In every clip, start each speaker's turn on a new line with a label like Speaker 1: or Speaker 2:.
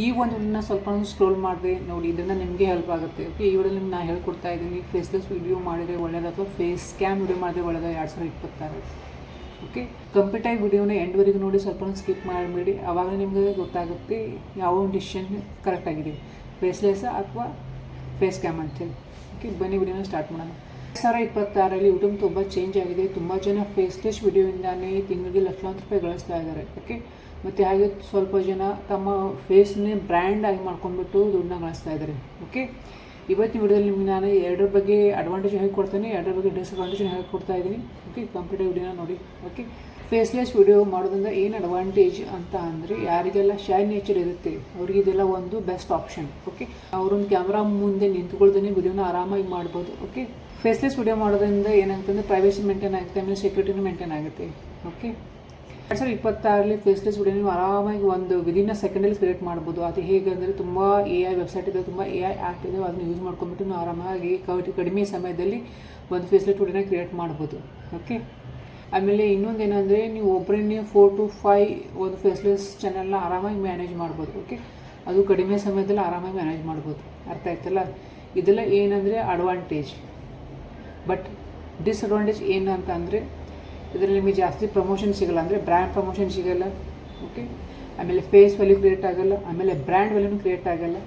Speaker 1: ಈ ಒಂದು ವಿಡಿಯೋನ ಸ್ವಲ್ಪ ಸ್ಕ್ರೋಲ್ ಮಾಡಿದೆ ನೋಡಿ, ಇದರಿಂದ ನಿಮಗೆ ಹೆಲ್ಪ್ ಆಗುತ್ತೆ. ಓಕೆ, ಈ ವಿಡಿಯೋ ನಿಮ್ಗೆ ನಾನು ಹೇಳ್ಕೊಡ್ತಾ ಇದ್ದೀನಿ, ಫೇಸ್ಲೆಸ್ ವಿಡಿಯೋ ಮಾಡಿದರೆ ಒಳ್ಳೆಯದು ಅಥವಾ ಫೇಸ್ ಸ್ಕ್ಯಾಮ್ ವಿಡಿಯೋ ಮಾಡಿದ್ರೆ ಒಳ್ಳೆಯದು 2026. ಓಕೆ, ಕಂಪ್ಲೀಟಾಗಿ ವಿಡಿಯೋನ ಎಂಡ್ವರೆಗೂ ನೋಡಿ, ಸ್ವಲ್ಪ ಸ್ಕಿಪ್ ಮಾಡಬೇಡಿ. ಆವಾಗ ನಿಮಗೆ ಗೊತ್ತಾಗುತ್ತೆ ಯಾವ ಡಿಸಿಷನ್ ಕರೆಕ್ಟಾಗಿದೆ, ಫೇಸ್ಲೆಸ್ ಅಥವಾ ಫೇಸ್ ಸ್ಕ್ಯಾಮ್ ಅಂತೇಳಿ. ಓಕೆ, ಬನ್ನಿ ವಿಡಿಯೋನ ಸ್ಟಾರ್ಟ್ ಮಾಡೋಣ. 2026 ಯೂಟ್ಯೂಬ್ ತುಂಬ ಚೇಂಜ್ ಆಗಿದೆ. ತುಂಬ ಜನ ಫೇಸ್ಲೆಸ್ ವಿಡಿಯೋಯಿಂದಾನೇ ತಿಂಗಳಿಗೆ ಲಕ್ಷಾಂತರ ರೂಪಾಯಿ ಗಳಿಸ್ತಾ ಇದ್ದಾರೆ. ಓಕೆ, ಮತ್ತು ಹಾಗೆ ಸ್ವಲ್ಪ ಜನ ತಮ್ಮ ಫೇಸ್ನೇ ಬ್ರ್ಯಾಂಡ್ ಆಗಿ ಮಾಡ್ಕೊಂಡ್ಬಿಟ್ಟು ದುಡ್ಡನ್ನ ಗಳಿಸ್ತಾ ಇದ್ದಾರೆ. ಓಕೆ, ಇವತ್ತಿನ ವಿಡಿಯೋದಲ್ಲಿ ನಿಮಗೆ ನಾನು ಎರಡರ ಬಗ್ಗೆ ಅಡ್ವಾಂಟೇಜ್ ಹೇಳ್ಕೊಡ್ತೀನಿ, ಎರಡರ ಬಗ್ಗೆ ಡಿಸ್ಅಡ್ವಾಂಟೇಜ್ ಹೇಳ್ಕೊಡ್ತಾ ಇದ್ದೀನಿ. ಓಕೆ, ಕಂಪ್ಲೀಟ್ ವಿಡಿಯೋನ ನೋಡಿ. ಓಕೆ, ಫೇಸ್ಲೆಸ್ ವಿಡಿಯೋ ಮಾಡೋದ್ರಿಂದ ಏನು ಅಡ್ವಾಂಟೇಜ್ ಅಂತ ಅಂದರೆ, ಯಾರಿಗೆಲ್ಲ ಶೈ ನೇಚರ್ ಇರುತ್ತೆ ಅವ್ರಿಗೆ ಇದೆಲ್ಲ ಒಂದು ಬೆಸ್ಟ್ ಆಪ್ಷನ್. ಓಕೆ, ಅವರೊಂದು ಕ್ಯಾಮ್ರಾ ಮುಂದೆ ನಿಂತ್ಕೊಳ್ದೇ ವಿಡಿಯೋನ ಆರಾಮಾಗಿ ಮಾಡ್ಬೋದು. ಓಕೆ, ಫೇಸ್ಲೆಸ್ ವಿಡಿಯೋ ಮಾಡೋದ್ರಿಂದ ಏನಾಗ್ತಂದರೆ ಪ್ರೈವೇಸಿ ಮೇಂಟೈನ್ ಆಗುತ್ತೆ, ಆಮೇಲೆ ಸೆಕ್ಯೂರಿಟಿನೂ ಮೇಂಟೈನ್ ಆಗುತ್ತೆ. ಓಕೆ, 2026 ಫೇಸ್ಲೆಸ್ ವಿಡಿಯೋ ನೀವು ಆರಾಮಾಗಿ ಒಂದು ವಿದಿನ್ ಸೆಕೆಂಡಲ್ಲಿ ಕ್ರಿಯೇಟ್ ಮಾಡ್ಬೋದು. ಅದು ಹೇಗೆ ಅಂದರೆ, ತುಂಬ AI ವೆಬ್ಸೈಟ್ ಇದೆ, ತುಂಬ AI ಆ್ಯಪ್ ಇದೆ, ಅದನ್ನು ಯೂಸ್ ಮಾಡ್ಕೊಂಡ್ಬಿಟ್ಟು ನೀವು ಆರಾಮಾಗಿ ಕಡಿಮೆ ಸಮಯದಲ್ಲಿ ಒಂದು ಫೇಸ್ಲೆಸ್ ವಿಡಿಯೋನ ಕ್ರಿಯೇಟ್ ಮಾಡ್ಬೋದು. ಓಕೆ, ಆಮೇಲೆ ಇನ್ನೊಂದು ಏನಂದರೆ, ನೀವು ಒಬ್ಬರನ್ನೇ 4 to 5 ಒಂದು ಫೇಸ್ಲೆಸ್ ಚಾನಲ್ನ ಆರಾಮಾಗಿ ಮ್ಯಾನೇಜ್ ಮಾಡ್ಬೋದು. ಓಕೆ, ಅದು ಕಡಿಮೆ ಸಮಯದಲ್ಲಿ ಆರಾಮಾಗಿ ಮ್ಯಾನೇಜ್ ಮಾಡ್ಬೋದು. ಅರ್ಥ ಆಯ್ತಲ್ಲ? ಇದೆಲ್ಲ ಏನಂದರೆ ಅಡ್ವಾಂಟೇಜ್. ಬಟ್ ಡಿಸ್ಅಡ್ವಾಂಟೇಜ್ ಏನು ಅಂತ ಅಂದರೆ, ಇದರಲ್ಲಿ ನಿಮಗೆ ಜಾಸ್ತಿ ಪ್ರಮೋಷನ್ ಸಿಗೋಲ್ಲ, ಅಂದರೆ ಬ್ರ್ಯಾಂಡ್ ಪ್ರಮೋಷನ್ ಸಿಗೋಲ್ಲ. ಓಕೆ, ಆಮೇಲೆ ಫೇಸ್ ವ್ಯಾಲ್ಯೂ ಕ್ರಿಯೇಟ್ ಆಗೋಲ್ಲ, ಆಮೇಲೆ ಬ್ರ್ಯಾಂಡ್ ವ್ಯಾಲ್ಯೂನು ಕ್ರಿಯೇಟ್ ಆಗೋಲ್ಲ.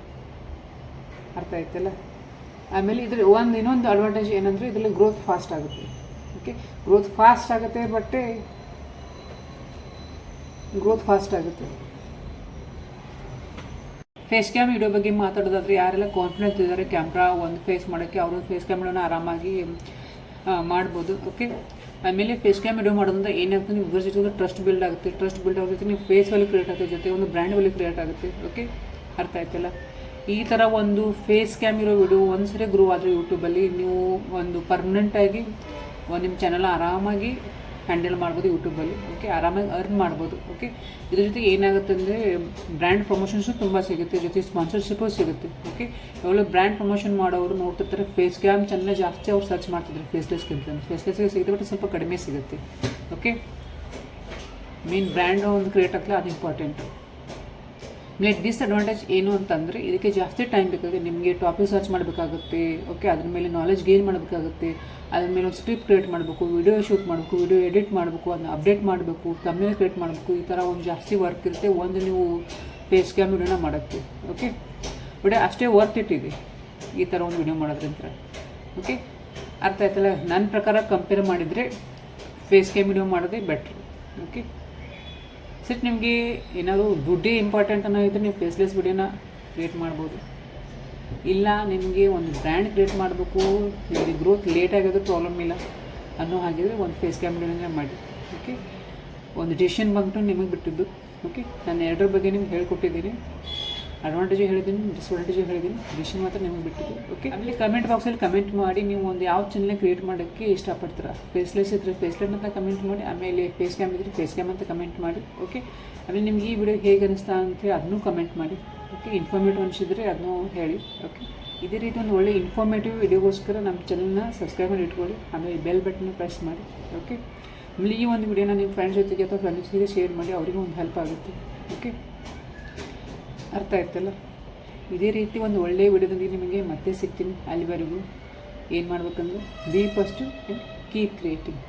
Speaker 1: ಅರ್ಥ ಆಯ್ತಲ್ಲ? ಆಮೇಲೆ ಇದರಲ್ಲಿ ಇನ್ನೊಂದು ಅಡ್ವಾಂಟೇಜ್ ಏನಂದರೆ, ಇದರಲ್ಲಿ ಗ್ರೋತ್ ಫಾಸ್ಟ್ ಆಗುತ್ತೆ. ಓಕೆ, ಗ್ರೋತ್ ಫಾಸ್ಟ್ ಆಗುತ್ತೆ. ಫೇಸ್ ಕ್ಯಾಮ್ ವಿಡಿಯೋ ಬಗ್ಗೆ ಮಾತಾಡೋದಾದರೆ, ಯಾರೆಲ್ಲ ಕಾನ್ಫಿಡೆನ್ಸ್ ಇದ್ದಾರೆ ಕ್ಯಾಮ್ರಾ ಒಂದು ಫೇಸ್ ಮಾಡೋಕ್ಕೆ, ಅವರು ಫೇಸ್ ಕ್ಯಾಮ್ ವಿಡಿಯೋನ ಆರಾಮಾಗಿ ಮಾಡ್ಬೋದು. ಓಕೆ, ಆಮೇಲೆ ಫೇಸ್ ಕ್ಯಾಮ್ ವಿಡಿಯೋ ಮಾಡೋದ್ರಿಂದ ಏನಾಗುತ್ತೆ, ನೀವು ಇಬ್ಬರ ಜೊತೆ ಟ್ರಸ್ಟ್ ಬಿಲ್ಡ್ ಆಗುತ್ತೆ. ಟ್ರಸ್ಟ್ ಬಿಲ್ಡ್ ಆಗೋದಕ್ಕೆ ನೀವು ಫೇಸ್ ವ್ಯಾಲ್ಯೂ ಕ್ರಿಯೇಟ್ ಆಗುತ್ತೆ, ಜೊತೆ ಒಂದು ಬ್ರ್ಯಾಂಡ್ ವ್ಯಾಲ್ಯೂ ಕ್ರಿಯೇಟ್ ಆಗುತ್ತೆ. ಓಕೆ, ಅರ್ಥ ಆಯ್ತಲ್ಲ? ಈ ಥರ ಒಂದು ಫೇಸ್ ಕ್ಯಾಮ್ ಇರೋ ವಿಡಿಯೋ ಒಂದು ಸರಿ ಗ್ರೋ ಆದರೆ ಯೂಟ್ಯೂಬಲ್ಲಿ ನೀವು ಒಂದು ಪರ್ಮನೆಂಟಾಗಿ ನಿಮ್ಮ ಚಾನಲ್ ಆರಾಮಾಗಿ ಹ್ಯಾಂಡಲ್ ಮಾಡ್ಬೋದು ಯೂಟ್ಯೂಬಲ್ಲಿ. ಓಕೆ, ಆರಾಮಾಗಿ ಅರ್ನ್ ಮಾಡ್ಬೋದು. ಓಕೆ, ಇದ್ರ ಜೊತೆ ಏನಾಗುತ್ತೆ ಅಂದರೆ, ಬ್ರ್ಯಾಂಡ್ ಪ್ರಮೋಷನ್ಸು ತುಂಬ ಸಿಗುತ್ತೆ, ಜೊತೆ ಸ್ಪಾನ್ಸರ್ಶಿಪ್ಪು ಸಿಗುತ್ತೆ. ಓಕೆ, ಯಾವಾಗಲೂ ಬ್ರ್ಯಾಂಡ್ ಪ್ರಮೋಷನ್ ಮಾಡೋರು ನೋಡ್ತಿರ್ತಾರೆ, ಫೇಸ್ ಕ್ಯಾಮ್ ಚಾನಲ್ ಜಾಸ್ತಿ ಅವ್ರು ಸರ್ಚ್ ಮಾಡ್ತಿದ್ದಾರೆ ಫೇಸ್ಲೆಸ್ಗಿಂತ. ಫೇಸ್ಲೆಸ್ಗೆ ಸಿಗುತ್ತೆ, ಬಟ್ ಸ್ವಲ್ಪ ಕಡಿಮೆ ಸಿಗುತ್ತೆ. ಓಕೆ, ಮೇನ್ ಬ್ರ್ಯಾಂಡ್ ಒಂದು ಕ್ರಿಯೇಟ್ ಆಗಲ್ಲ, ಅದು ಇಂಪಾರ್ಟೆಂಟು. ಆಮೇಲೆ ಡಿಸ್ಅಡ್ವಾಂಟೇಜ್ ಏನು ಅಂತಂದರೆ, ಇದಕ್ಕೆ ಜಾಸ್ತಿ ಟೈಮ್ ಬೇಕಾಗುತ್ತೆ. ನಿಮಗೆ ಟಾಪಿಕ್ ಸರ್ಚ್ ಮಾಡಬೇಕಾಗುತ್ತೆ. ಓಕೆ, ಅದ್ರ ಮೇಲೆ ನಾಲೆಜ್ ಗೇನ್ ಮಾಡಬೇಕಾಗುತ್ತೆ. ಅದ್ರ ಮೇಲೆ ಒಂದು ಸ್ಕ್ರಿಪ್ಟ್ ಕ್ರಿಯೇಟ್ ಮಾಡಬೇಕು, ವಿಡಿಯೋ ಶೂಟ್ ಮಾಡಬೇಕು, ವಿಡಿಯೋ ಎಡಿಟ್ ಮಾಡಬೇಕು, ಅದನ್ನ ಅಪ್ಡೇಟ್ ಮಾಡಬೇಕು, ತಮ್ಮನೇಲಿ ಕ್ರಿಯೇಟ್ ಮಾಡಬೇಕು. ಈ ಥರ ಒಂದು ಜಾಸ್ತಿ ವರ್ಕ್ ಇರುತ್ತೆ ಒಂದು ನೀವು ಫೇಸ್ ಕ್ಯಾಮ್ ವಿಡಿಯೋನ ಮಾಡೋಕ್ಕೆ. ಓಕೆ, ವಿಡಿಯೋ ಅಷ್ಟೇ ವರ್ತ್ ಇಟ್ ಇದೆ ಈ ಥರ ಒಂದು ವಿಡಿಯೋ ಮಾಡೋದ್ರಿಂದ. ಓಕೆ, ಅರ್ಥ ಆಯ್ತಲ್ಲ? ನನ್ನ ಪ್ರಕಾರ ಕಂಪೇರ್ ಮಾಡಿದರೆ ಫೇಸ್ ಕ್ಯಾಮ್ ವಿಡಿಯೋ ಮಾಡೋದೇ ಬೆಟ್ರ್. ಓಕೆ, ಸರಿ, ನಿಮಗೆ ಏನಾದರೂ ದುಡ್ಡೇ ಇಂಪಾರ್ಟೆಂಟ್ ಅನ್ನೋ ಇದ್ದರೆ ನೀವು ಫೇಸ್ಲೆಸ್ ವಿಡಿಯೋನ ಕ್ರಿಯೇಟ್ ಮಾಡ್ಬೋದು. ಇಲ್ಲ ನಿಮಗೆ ಒಂದು ಬ್ರ್ಯಾಂಡ್ ಕ್ರಿಯೇಟ್ ಮಾಡಬೇಕು, ನಿಮಗೆ ಗ್ರೋತ್ ಲೇಟ್ ಆಗೋದು ಪ್ರಾಬ್ಲಮ್ ಇಲ್ಲ ಅನ್ನೋ ಹಾಗಿದ್ರೆ ಒಂದು ಫೇಸ್ ಕ್ಯಾಮ್ ವಿಡಿಯೋನೇ ಮಾಡಿ. ಓಕೆ, ಒಂದು ಡಿಸಿಷನ್ ಬಂದ್ಬಿಟ್ಟು ನಿಮಗೆ ಬಿಟ್ಟಿದ್ದು. ಓಕೆ, ನಾನು ಎರಡರ ಬಗ್ಗೆ ನಿಮ್ಗೆ ಹೇಳ್ಕೊಟ್ಟಿದ್ದೀನಿ, ಅಡ್ವಾಂಟೇಜು ಹೇಳಿದ್ದೀನಿ, ಡಿಸ್ಅಡ್ವಾಂಟೇಜು ಹೇಳಿದ್ದೀನಿ, ಡಿಸಿಷನ್ ಮಾತ್ರ ನಿಮಗೆ ಬಿಟ್ಟಿದ್ದು. ಓಕೆ, ಆಮೇಲೆ ಕಮೆಂಟ್ ಬಾಕ್ಸಲ್ಲಿ ಕಮೆಂಟ್ ಮಾಡಿ ನೀವು ಒಂದು ಯಾವ ಚಾನಲ್ನ ಕ್ರಿಯೇಟ್ ಮಾಡೋಕ್ಕೆ ಇಷ್ಟಪಡ್ತೀರಾ. ಫೇಸ್ಲೆಸ್ ಇದ್ದರೆ ಫೇಸ್ಲೆಸ್ ಅಂತ ಕಮೆಂಟ್ ಮಾಡಿ, ಆಮೇಲೆ ಫೇಸ್ ಕ್ಯಾಮ್ ಇದ್ದರೆ ಫೇಸ್ ಕ್ಯಾಮ್ ಅಂತ ಕಮೆಂಟ್ ಮಾಡಿ. ಓಕೆ, ಆಮೇಲೆ ನಿಮ್ಗೆ ಈ ವಿಡಿಯೋ ಹೇಗೆ ಅನಿಸ್ತಾ ಅಂತೇಳಿ ಅದನ್ನೂ ಕಮೆಂಟ್ ಮಾಡಿ. ಓಕೆ, ಇನ್ಫಾರ್ಮೇಟಿವ್ ಅನಿಸಿದರೆ ಅದನ್ನೂ ಹೇಳಿ. ಓಕೆ, ಇದೇ ರೀತಿ ಒಂದು ಒಳ್ಳೆ ಇನ್ಫಾರ್ಮೇಟಿವ್ ವಿಡಿಯೋಗೋಸ್ಕರ ನಮ್ಮ ಚಾನಲ್ನ ಸಬ್ಸ್ಕ್ರೈಬ್ ಮಾಡಿ ಇಟ್ಕೊಳ್ಳಿ, ಆಮೇಲೆ ಬೆಲ್ ಬಟನ್ನ ಪ್ರೆಸ್ ಮಾಡಿ. ಓಕೆ, ಆಮೇಲೆ ಈ ಒಂದು ವಿಡಿಯೋನ ನಿಮ್ಮ ಫ್ರೆಂಡ್ಸ್ ಜೊತೆಗೆ ಅಥವಾ ಫ್ರೆಂಡ್ಸ್ಗೆ ಶೇರ್ ಮಾಡಿ, ಅವರಿಗೂ ಒಂದು ಹೆಲ್ಪ್ ಆಗುತ್ತೆ. ಓಕೆ, ಅರ್ಥ ಆಯ್ತಲ್ಲ? ಇದೇ ರೀತಿ ಒಂದು ಒಳ್ಳೆಯ ವಿಡಿಯೋದೊಂದಿಗೆ ನಿಮಗೆ ಮತ್ತೆ ಸಿಗ್ತೀನಿ. ಅಲ್ಲಿವರೆಗೂ ಏನು ಮಾಡಬೇಕಂದ್ರೆ, B first and keep creating.